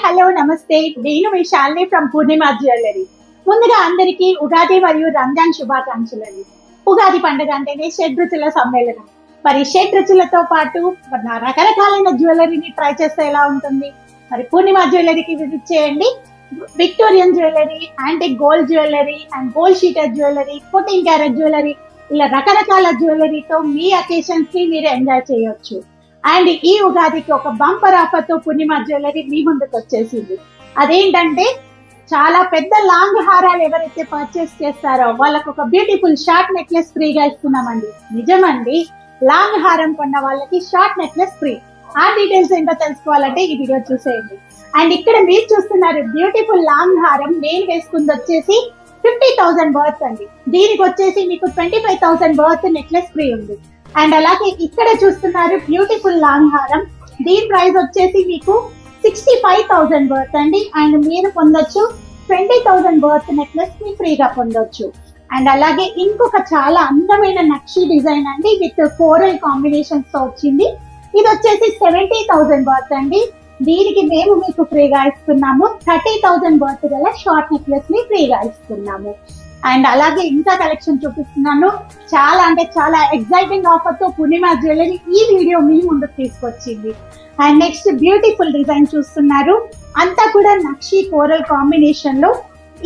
Hello నమస్తే నేను మీ Shalini from Purnima jewellery. ముందుగా అందరికీ ఉగాది మరియు రంజాన్ శుభాకాంక్షలు. ఉగాది పండుగ అంటేనే షడ్రుచుల సమ్మేళనం. మరి షడ్రుచులతో పాటు రకరకాలైన జ్యువెలరీని ట్రై చేస్తే ఎలా ఉంటుంది? మరి పూర్ణిమ జ్యువెలరీకి విజిట్ చేయండి. Victorian jewellery, antique gold jewellery and gold sheeted jewellery, 14 carrot jewellery, ఇలా రకరకాల జ్యువెలరీతో మీ అకేషన్స్ ని మీరు ఎంజాయ్ చేయొచ్చు. అండ్ ఈ ఉగాదికి ఒక బంపర్ ఆఫర్ తో పూర్ణిమ జ్యువెలరీ మీ ముందుకు వచ్చేసింది. అదేంటంటే చాలా పెద్ద లాంగ్ హారాలు ఎవరైతే పర్చేస్ చేస్తారో వాళ్ళకు ఒక బ్యూటిఫుల్ షార్ట్ నెక్లెస్ ఫ్రీగా ఇస్తున్నామండి. నిజమండి, లాంగ్ హారం కొన్న వాళ్ళకి షార్ట్ నెక్లెస్ ఫ్రీ. ఆ డీటెయిల్స్ ఏంటో తెలుసుకోవాలంటే ఈ వీడియో చూసేయండి. అండ్ ఇక్కడ మీరు చూస్తున్నారు బ్యూటిఫుల్ లాంగ్ హారం. నేను వేసుకుంది వచ్చేసి 50,000 వర్త్ అండి. దీనికి వచ్చేసి మీకు 25,000 వర్త్ నెక్లెస్ ఫ్రీ ఉంది. అండ్ అలాగే ఇక్కడ చూస్తున్నారు బ్యూటిఫుల్ లాంగ్ హారం. దీని ప్రైస్ వచ్చేసి మీకు 65,000 వర్త్ అండి. అండ్ మీరు పొందొచ్చు 20,000 వర్త్ నెక్లెస్ ని ఫ్రీగా పొందొచ్చు. అండ్ అలాగే ఇంకొక చాలా అందమైన నక్షి డిజైన్ అండి విత్ కోరల్ కాంబినేషన్స్ తో వచ్చింది. ఇది వచ్చేసి 70,000 వర్త్ అండి. దీనికి మేము మీకు ఫ్రీగా ఇస్తున్నాము. 30,000 వర్త్ గల షార్ట్ నెక్లెస్ ని ఫ్రీగా ఇస్తున్నాము. అండ్ అలాగే ఇంకా కలెక్షన్ చూపిస్తున్నాను. చాలా అంటే చాలా ఎక్సైటింగ్ ఆఫర్ తో పూర్ణిమ జ్యువెలరీ ఈ వీడియో మీ ముందుకు తీసుకొచ్చింది. అండ్ నెక్స్ట్ బ్యూటిఫుల్ డిజైన్ చూస్తున్నారు. అంతా కూడా నక్షి కోరల్ కాంబినేషన్ లో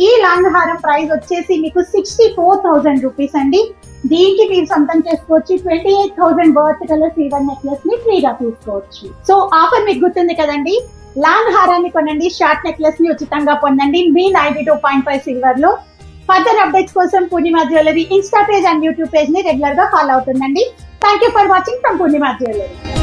ఈ లాంగ్ హారం ప్రైస్ వచ్చేసి మీకు 64,000 రూపీస్ అండి. దీనికి మీరు సొంతం చేసుకోవచ్చు. 28,000 వర్త్ గల సిల్వర్ నెక్లెస్ ని ఫ్రీగా తీసుకోవచ్చు. సో ఆఫర్ మీకు గుర్తుంది కదండి. లాంగ్ హారాన్ని కొనండి, షార్ట్ నెక్లెస్ ని ఉచితంగా పొందండి మీ 92.5 సిల్వర్ లో. ఫర్దర్ అప్డేట్స్ కోసం Purnima jewellery insta page and YouTube page ని రెగ్యులర్ గా ఫాలో అవుతుందండి. Thank you for watching from Purnima jewellery.